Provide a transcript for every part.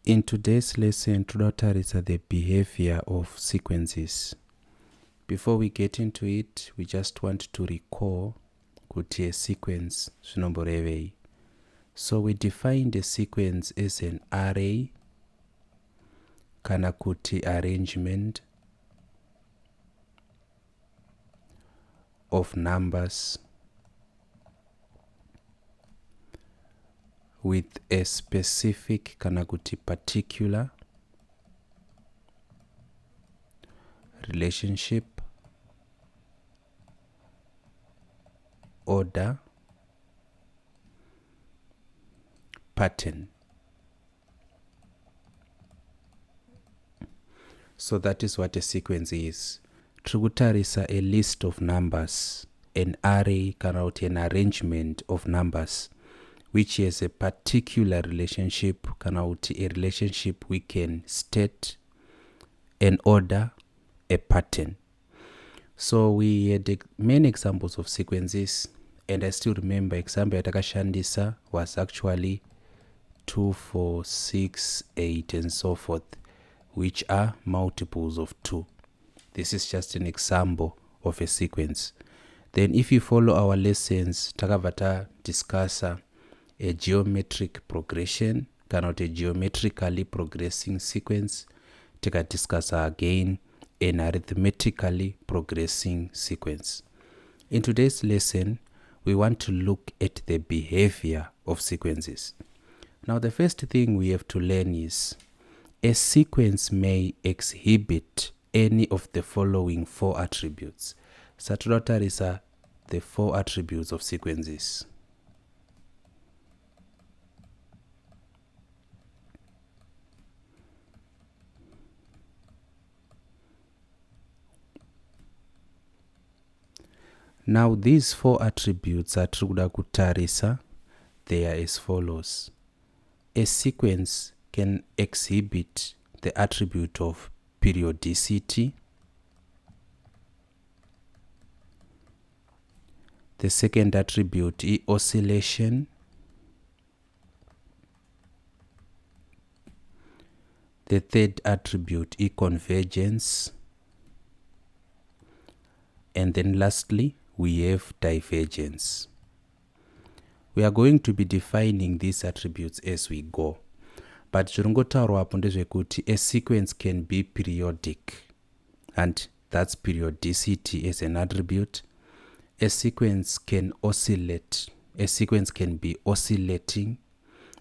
In today's lesson, tutatarisa the behavior of sequences. Before we get into it, we just want to recall kuti a sequence zvinomborevei. So we defined a sequence as an array kana kuti arrangement of numbers with a specific kana kuti particular relationship, order, pattern. So that is what a sequence is. Trikutarisa a list of numbers, an array kana kuti an arrangement of numbers which has a particular relationship kana kuti a relationship we can state, an order, a pattern. So we had many examples of sequences, and I still remember example yatakashandisa was actually 2, 4, 6, 8 and so forth, which are multiples of 2. This is just an example of a sequence. Then if you follow our lessons, takabata discussa a geometric progression, cannot a geometrically progressing sequence. Discuss again an arithmetically progressing sequence. In today's lesson, we want to look at the behavior of sequences. Now, the first thing we have to learn is a sequence may exhibit any of the following 4 attributes. Saturatarisa the 4 attributes of sequences. Now these 4 attributes are trikuda kutarisa. They are as follows. A sequence can exhibit the attribute of periodicity. The second attribute is oscillation. The third attribute is convergence. And then lastly, we have divergence. We are going to be defining these attributes as we go. But a sequence can be periodic, and that's periodicity as an attribute. A sequence can oscillate. A sequence can be oscillating.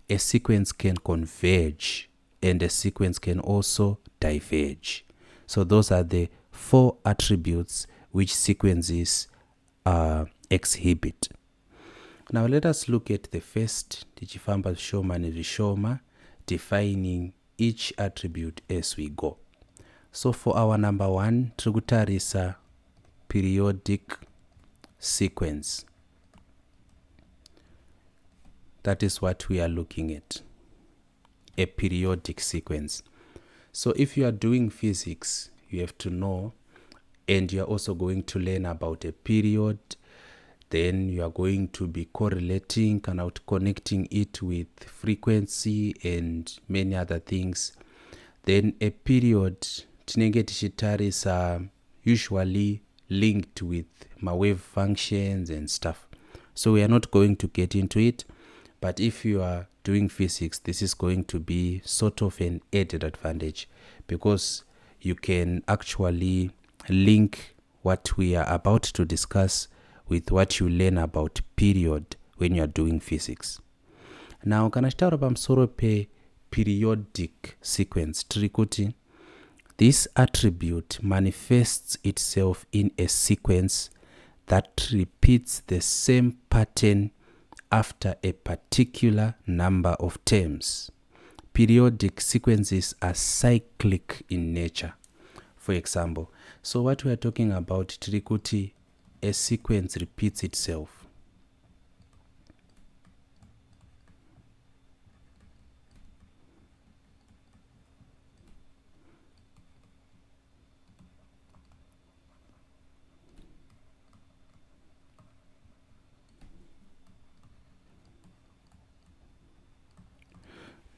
A sequence can converge, and a sequence can also diverge. So those are the 4 attributes which sequences exhibit. Now let us look at the first tichifamba zvishoma nezvishoma, defining each attribute as we go. So for our number 1, trikutarisa periodic sequence. That is what we are looking at, a periodic sequence. So if you are doing physics, you have to know, and you are also going to learn about a period. Then you are going to be correlating and out connecting it with frequency and many other things. Then a period tinenge tichitarisa usually linked with my wave functions and stuff. So we are not going to get into it, but if you are doing physics, this is going to be sort of an added advantage, because you can actually link what we are about to discuss with what you learn about period when you are doing physics. Now, kana chitaura pamusoro pe periodic sequence, tirikuti this attribute manifests itself in a sequence that repeats the same pattern after a particular number of terms. Periodic sequences are cyclic in nature. For example, so what we are talking about, tirikuti a sequence repeats itself.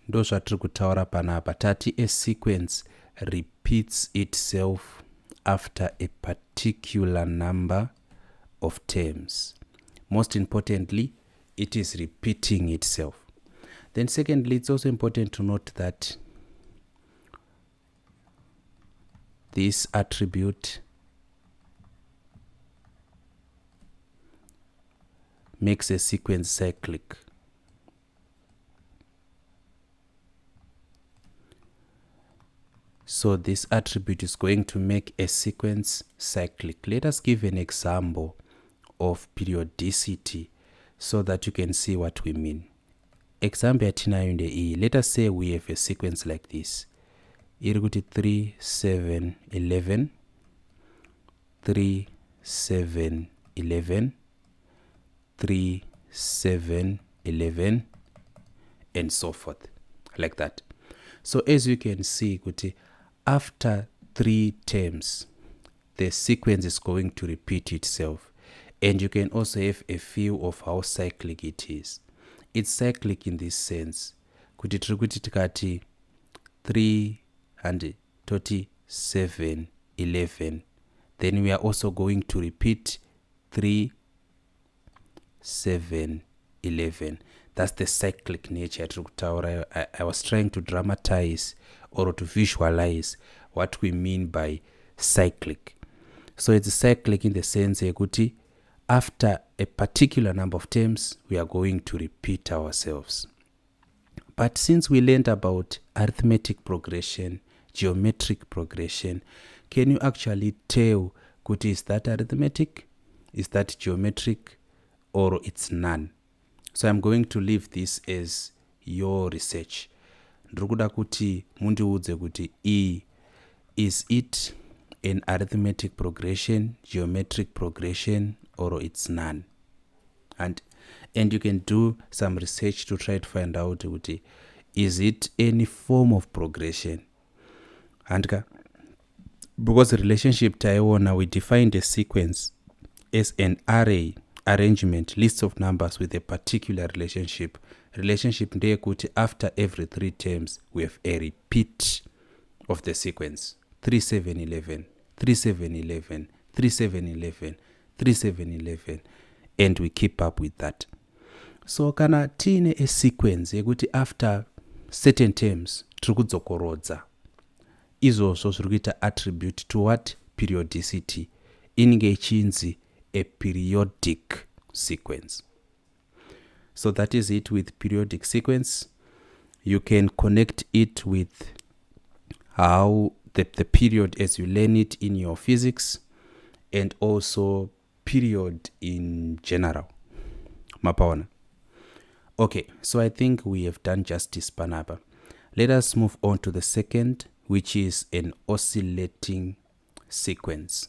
ndo zvatiri kutaura panapa. Tati a sequence repeats itself after a particular number of terms. Most importantly, it is repeating itself. Then secondly, it's also important to note that this attribute makes a sequence cyclic. So this attribute is going to make a sequence cyclic. Let us give an example of periodicity so that you can see what we mean. Example yatinayo ndeiyi. Let us say we have a sequence like this. Iri kuti 3 7 11 3 7 11 3 7 11 and so forth, like that. So as you can see, kuti after 3 terms the sequence is going to repeat itself, and you can also have a feel of how cyclic it is. It's cyclic in this sense kuti tiri kuti tikati 327 11, then we are also going to repeat 3 7 11. That's the cyclic nature. I was trying to dramatize or to visualize what we mean by cyclic. So it's cyclic in the sense that after a particular number of terms we are going to repeat ourselves. But since we learned about arithmetic progression, geometric progression, can you actually tell, is that arithmetic, is that geometric, or it's none? So I'm going to leave this as your research. Ndrukuda kuti mundiudze kuti is it an arithmetic progression, geometric progression, or it's none? And you can do some research to try to find out kuti is it any form of progression? And because the relationship taiwana, we defined a sequence as an array, arrangement, list of numbers with a particular relationship. Relationship ndeye kuti after every 3 terms we have a repeat of the sequence. 3 7 11 3 7 11 3 7 11 3 7 11, and we keep up with that. So kana tine a sequence yekuti after certain terms tiri kudzokorodza, izvozvo zviri kuita attribute to what? Periodicity. Inenge ichinzi a periodic sequence. So that is it with periodic sequence. You can connect it with how the period as you learn it in your physics, and also period in general. Mapaona. Okay, so I think we have done justice panapa. Let us move on to the second, which is an oscillating sequence.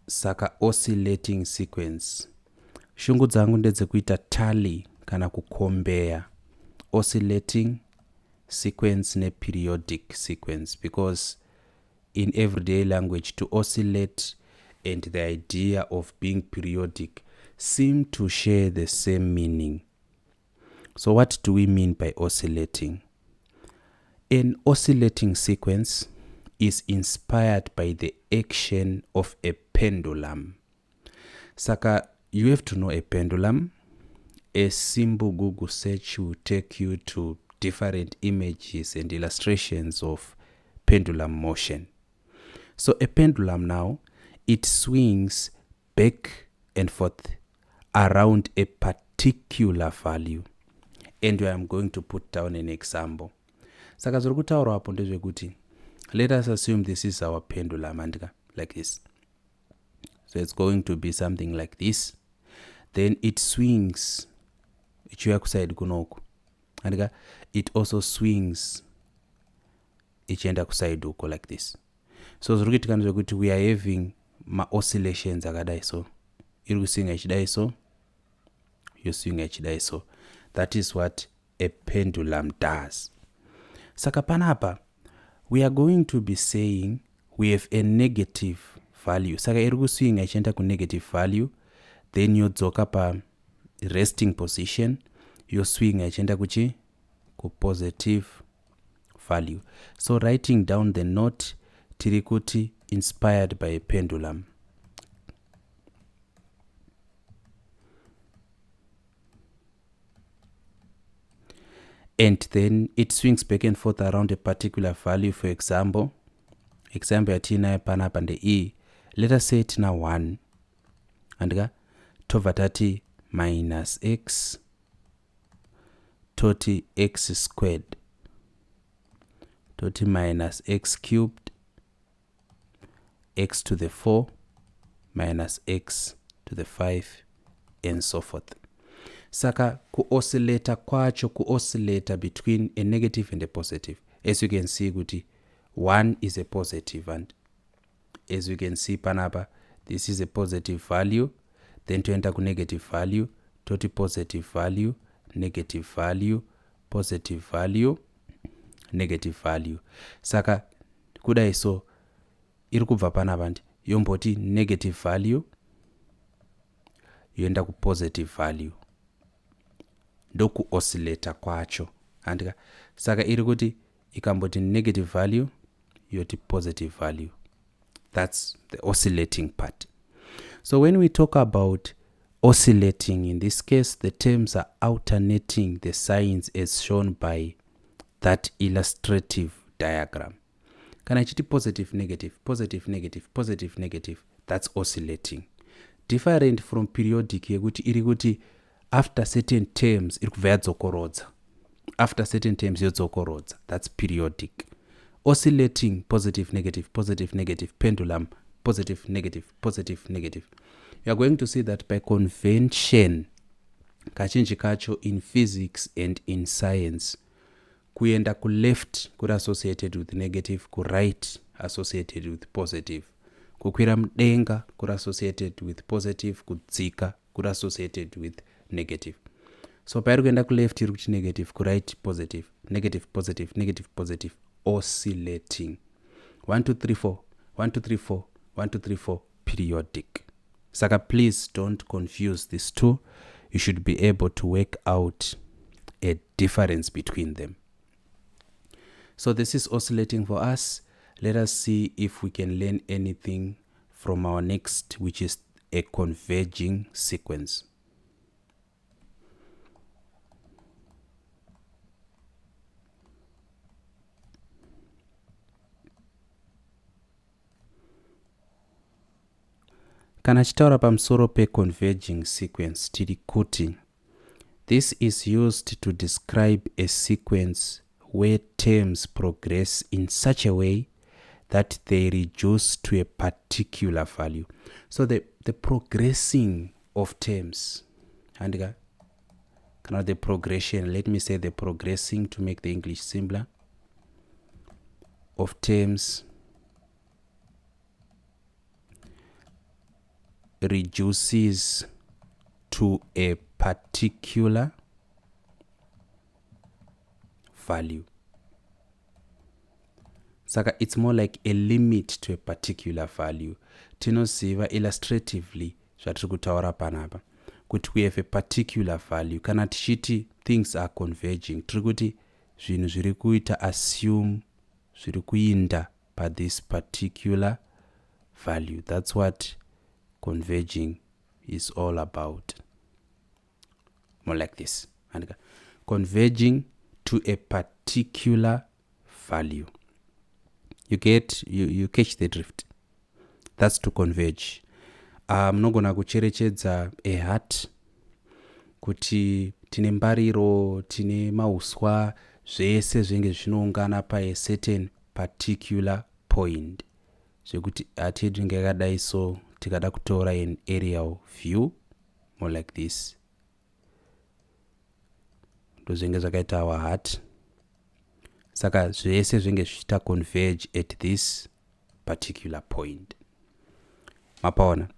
Saka oscillating sequence. Shungu dzangu ndedzekuita tally kana kukombea oscillating sequence ne periodic sequence, because in everyday language to oscillate and the idea of being periodic seem to share the same meaning. So what do we mean by oscillating? An oscillating sequence is inspired by the action of a pendulum. Saka, you have to know a pendulum. A simple Google search will take you to different images and illustrations of pendulum motion. So a pendulum now, it swings back and forth around a particular value. And I am going to put down an example. Saka zviri kutaura apo ndezvekuti, let us assume this is our pendulum andika, like this. So it's going to be something like this. Then it swings ichiuya kuside kunoku. Andika, it also swings ichienda kuside uko like this. So zviri kuitika ndezvekuti we are having ma oscillations akadai so. Iri kuswinga ichidai so, yoswinga ichidai so. That is what a pendulum does. Saka panapa, we are going to be saying we have a negative value. Saka iri kuswinga ichienda ku negative value, then yodzoka pa resting position yoswing achienda kuchi positive value. So writing down the note tiri kuti inspired by a pendulum. And then it swings back and forth around a particular value. For example yatina panapa nde e, let us say tina 1 andika tobva tati minus x toti x squared toti minus x cubed x to the 4 minus x to the 5 and so forth. Saka ku-oscillator kwacho ku-oscillator between a negative and a positive. As you can see kuti 1 is a positive, and as you can see panapa this is a positive value, then to enter ku negative value toti positive value, negative value, positive value, negative value. Saka kudai so iri kubva panapa ndi yomboti negative value yoenda ku positive value ndoku oscillator kwacho andika. Saka iri kuti ikamboti negative value yoti positive value. That's the oscillating part. So when we talk about oscillating, in this case the terms are alternating the signs as shown by that illustrative diagram. Kana chiti positive negative positive negative positive negative, that's oscillating. Different from periodic yekuti iri kuti after certain terms iri kubva yadzokorodza, after certain terms yodzokorodza, that's periodic. Oscillating positive negative positive negative pendulum positive negative positive negative. You are going to see that by convention kachinji kacho in physics and in science kuenda ku left kuri associated with negative, ku right associated with positive, kukwira mudenga kuri associated with positive, kudzika kuri associated with negative. So pairi kuenda ku left iri kuti negative, ku right positive, negative positive, negative positive, oscillating. 1 2 3 4 1 2 3 4 1 2 3 4 periodic. Saka please don't confuse these two. You should be able to work out a difference between them. So this is oscillating for us. Let us see if we can learn anything from our next, which is a converging sequence. Kana chitaura pamusoro pe converging sequence tiri kuti this is used to describe a sequence where terms progress in such a way that they reduce to a particular value. So the progressing of terms, and kind the progression, let me say the progressing to make the English simpler, of terms reduces to a particular value. Saka it's more like a limit to a particular value. Tinosiva illustratively zvatiri kutaura panapa kuti we have a particular value. Kana tichiti things are converging, tiri kuti zvinhu zviri kuita assume zviri kuinda pa this particular value. That's what converging is all about. More like this. Converging to a particular value. You catch the drift. That's to converge. Munogona kucherechedza a hat kuti tine mbariro, tine mauswa, zvese zvenge zvinoungana pa a certain particular point. Zvekuti hati yedu ingakadai so tikada kutora an aerial view, more like this. Ndozvenge zvakaita our hat. Saka zvese zvenge zvichita converge at this particular point. Mapaona.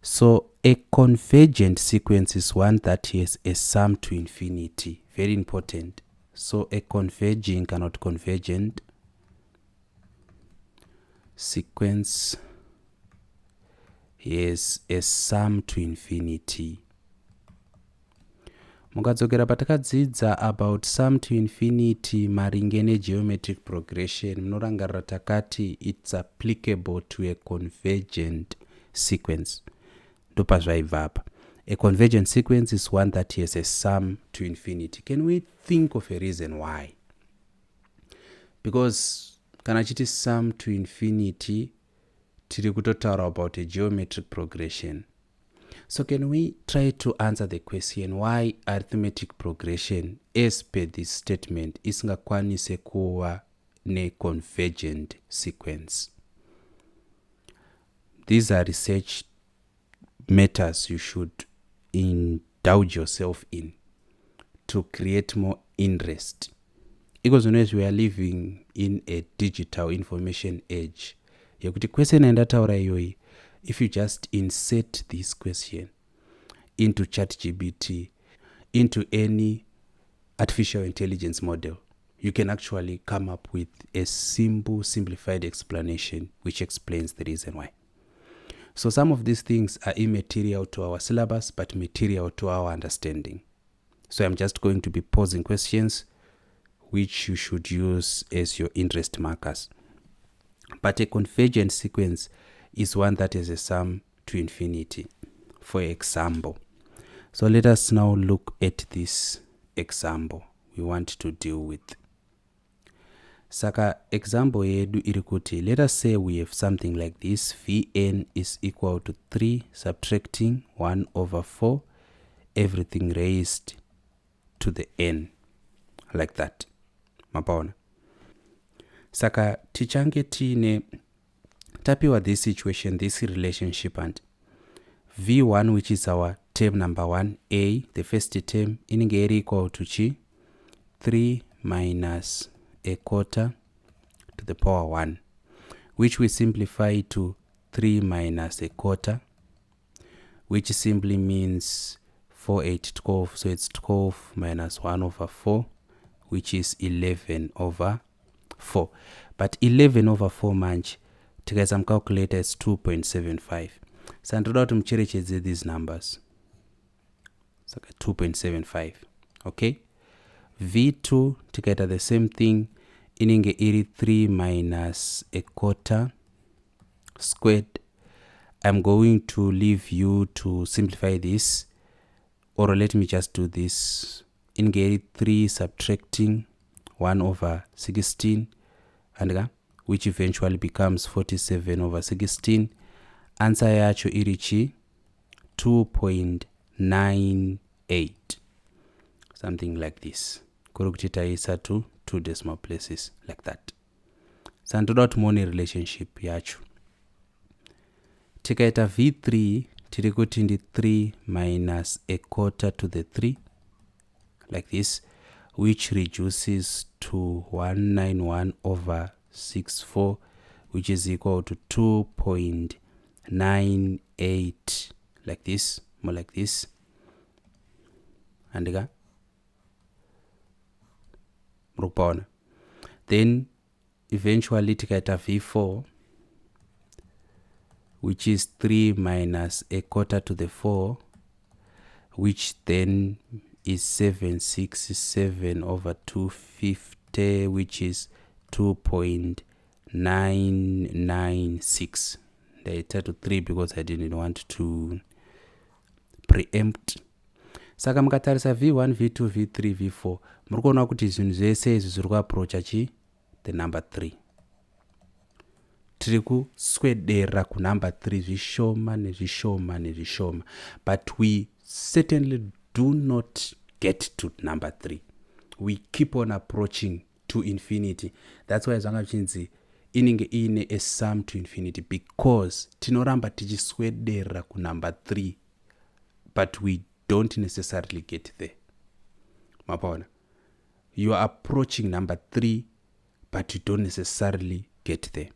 So a convergent sequence is one that has a sum to infinity. Very important. So a converging cannot convergent sequence has a sum to infinity. Mukadzokera patakadzidza about sum to infinity maringe negeometric progression, munorangarira takati it's applicable to a convergent sequence. Ndopazvaibva apa. A convergent sequence is one that has a sum to infinity. Can we think of a reason why? Because kana chiti sum to infinity, tiri kutotaura about a geometric progression. So can we try to answer the question why arithmetic progression as per this statement isingakwanise kuva ne convergent sequence? These are research matters you should indulge yourself in to create more interest. Because as we are living in a digital information age, yekuti question endataura iyoyi, if you just insert this question into ChatGPT, into any artificial intelligence model, you can actually come up with a simple, simplified explanation which explains the reason why. So some of these things are immaterial to our syllabus, but material to our understanding. So I'm just going to be posing questions which you should use as your interest markers. But a convergent sequence is one that has a sum to infinity, for example. So let us now look at this example we want to deal with. Saka example yedu irikuti, let us say we have something like this. Vn is equal to 3 subtracting 1 over 4, everything raised to the n, like that. Mapaona. Saka tichange tine Tapiwa this situation, this relationship, and V1, which is our term number 1, A, the first term, inenge equal to chi 3 minus a quarter to the power 1, which we simplify to 3 minus a quarter, which simply means 4, 8, 12. So it's 12 minus 1 over 4, which is 11 over 4. But 11 over 4 manch, take some calculator, is 2.75. So I'm going to mcherechedze these numbers. So 2.75. Okay. V2 together the same thing. Inenge iri 3 minus a quarter squared. I'm going to leave you to simplify this, or let me just do this. Inenge iri 3 subtracting 1 over 16, and which eventually becomes 47 over 16. Answer yacho irichi 2.98, something like this. Kurukutita isa to 2 decimal places, like that. Sandoda money relationship yacho. Tikaita V3 tirikuti ndi 3 minus a quarter to the 3, like this, which reduces to 191 over 64, which is equal to 2.98, like this, more like this. And again, then eventually tikaita V4, which is 3 minus a quarter to the 4, which then is 767 over 250, which is 2.996. They turned to 3 because I didn't want to preempt. Saka mukatarisa V1, V2, V3, V4, muri kuona kuti zvinhu zvese izvi zviri kuapproacha chi the number 3. Tiri kuswedera ku number 3 zvishoma nezvishoma nezvishoma, but we certainly do not get to number 3. We keep on approaching to infinity. That's why zvanga zvichinzi inenge ine a sum to infinity, because tinoramba tichiswedera ku number 3, but we don't necessarily get there. Mapaona, you are approaching number 3, but you don't necessarily get there.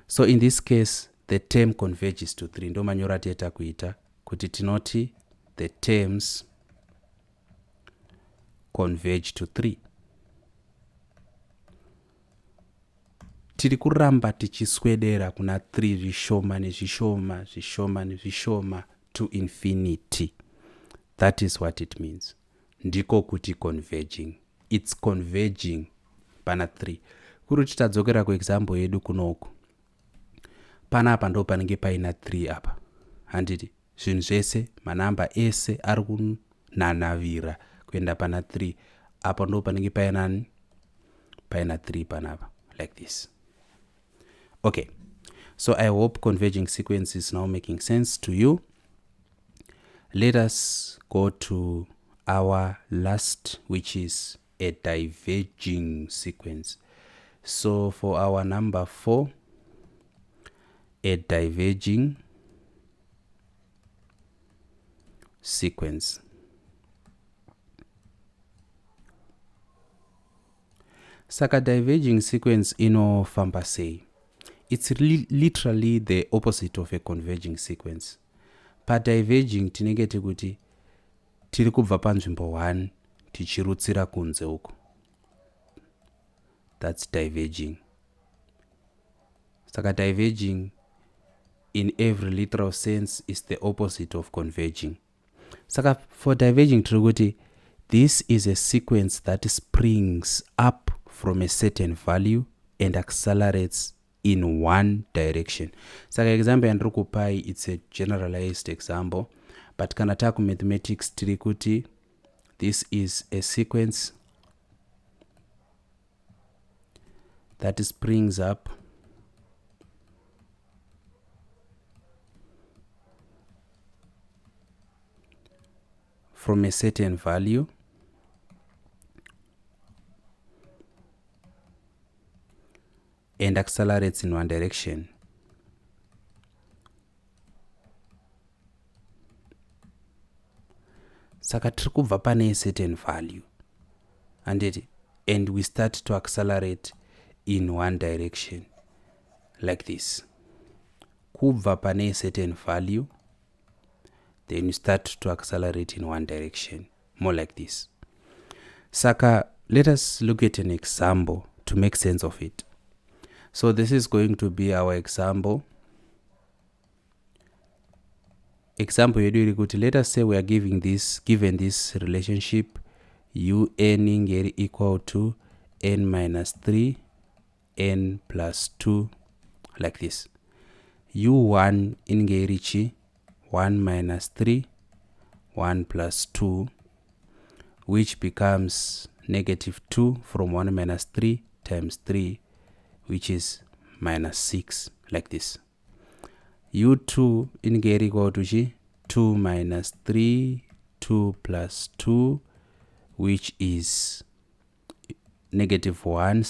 So in this case, the term converges to 3. Ndo manyora teta kuita kuti tinoti the terms converge to 3. Tiri kuramba tichiswedera kuna 3 zvishoma nezvishoma zvishoma nezvishoma to infinity. That is what it means. ndiko kuti converging. It's converging pana 3. Kuri titadzokera kuexample yedu kunoku. Panapa ndo panenge paina 3 apa. Handiti zvinhu zvese manamba ese ari kunanavira kuenda pana 3. Apa ndo panenge paina 3 panapa like this. Okay. So I hope converging sequence is now making sense to you. Let us go to our last, which is a diverging sequence. So for our number 4, a diverging sequence. Saka diverging sequence inofamba sei. It's literally the opposite of a converging sequence. Pa diverging tinenge tikuti tiri kubva panzvimbo 1 tichirutsira kunze uko. That's diverging. Saka diverging in every literal sense is the opposite of converging. Saka for diverging tiri kuti this is a sequence that springs up from a certain value and accelerates in one direction. Saka example yandiri kupai, it's a generalized example, but kana taku mathematics tiri kuti this is a sequence that springs up from a certain value and accelerates in one direction. Saka tiri kubva pane a certain value and we start to accelerate in one direction like this. Kubva pane a certain value, then you start to accelerate in one direction, more like this. Saka let us look at an example to make sense of it. So this is going to be our example. Example yedu iri kuti, let us say we are given this relationship un ingeri equal to n minus 3 n plus 2 like this. U1 ingeri chi 1 minus 3 1 plus 2, which becomes negative 2 from 1 minus 3 times 3, which is minus 6 like this. U2 ingeri equal to 2 minus 3 2 plus 2, which is negative 1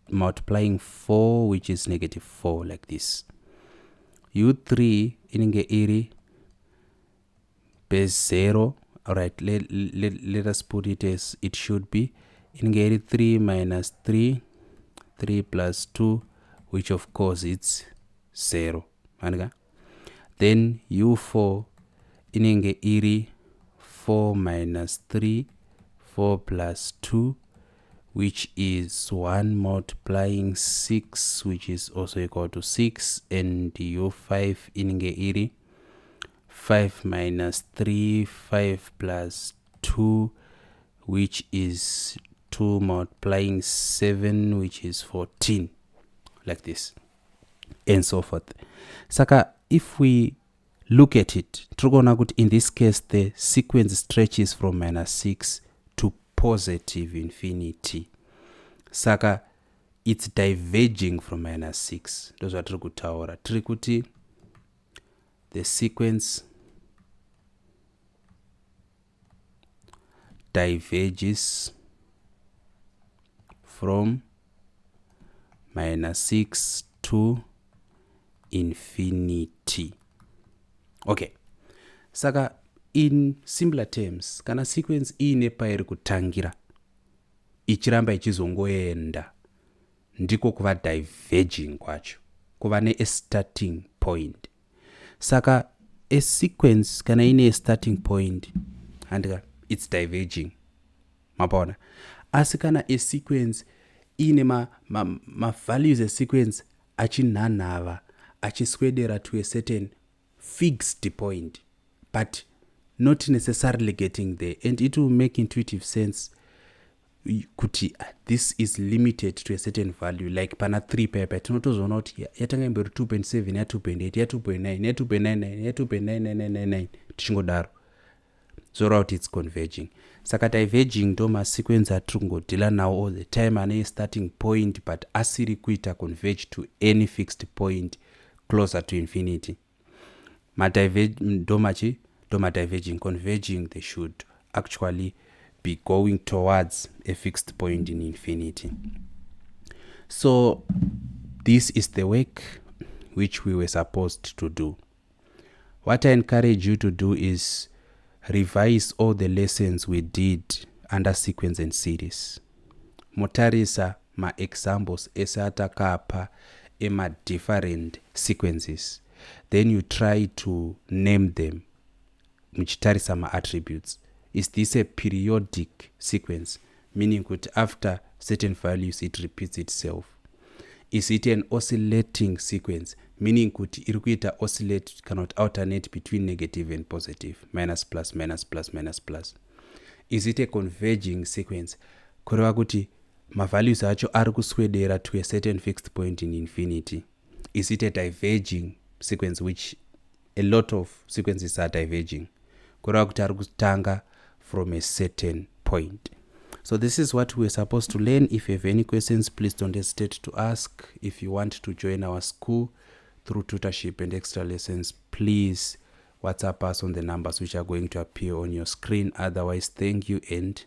multiplying 4, which is negative 4 like this. U3 ingeri base 0. Alright, let us put it as it should be. Ingeri 3 minus 3 3 plus 2, which of course it's 0. Then U4 inenge iri 4 minus 3 4 plus 2, which is 1 multiplying 6, which is also equal to 6. And U5 inenge iri 5 minus 3 5 plus 2, which is 2 multiplying 7, which is 14 like this, and so forth. Saka if we look at it, in this case the sequence stretches from minus 6 to positive infinity. Saka it's diverging from minus 6. Those are trikutaura trikuti the sequence diverges from minus 6 to infinity. Okay. Saka in simpler terms, kana sequence ine pairi kutangira ichiramba ichizongoenda, ndiko kuva diverging kwacho, kuva ne a starting point. Saka a sequence kana ine a starting point and it's diverging. Mapona. Asi kana a sequence ine ma values a sequence achinanhava achiswedera to a certain fixed point, but not necessarily getting there, and it will make intuitive sense kuti this is limited to a certain value. Like pana 3 paipa tinotozoona kuti yatanga imberi 2.7 ya 2.8 ya 2.9 ya 2.99 ya 2.9999 tichingodaro zora kuti it's converging. Saka diverging ndo masequence atiri kungodhila nawo all the time ane starting point but asiri kuita converge to any fixed point closer to infinity. Ndo diverging. Converging, they should actually be going towards a fixed point in infinity. So this is the work which we were supposed to do. What I encourage you to do is revise all the lessons we did under sequence and series. Motarisa ma examples esatakapa ema different sequences. Then you try to name them. Muchitarisa ma attributes. Is this a periodic sequence? Meaning that after certain values it repeats itself. Is it an oscillating sequence? Meaning that irikuita oscillate cannot alternate between negative and positive. Minus plus minus plus minus plus. Is it a converging sequence? Kureva kuti ma values acho ari kuswedera to a certain fixed point in infinity. Is it a diverging sequence, which a lot of sequences are diverging? Kureva kuti ari kutanga from a certain point. So this is what we're supposed to learn. If you have any questions, please don't hesitate to ask. If you want to join our school through tutorship and extra lessons, please WhatsApp us on the numbers which are going to appear on your screen. Otherwise, thank you and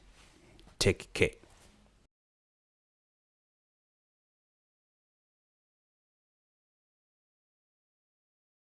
take care.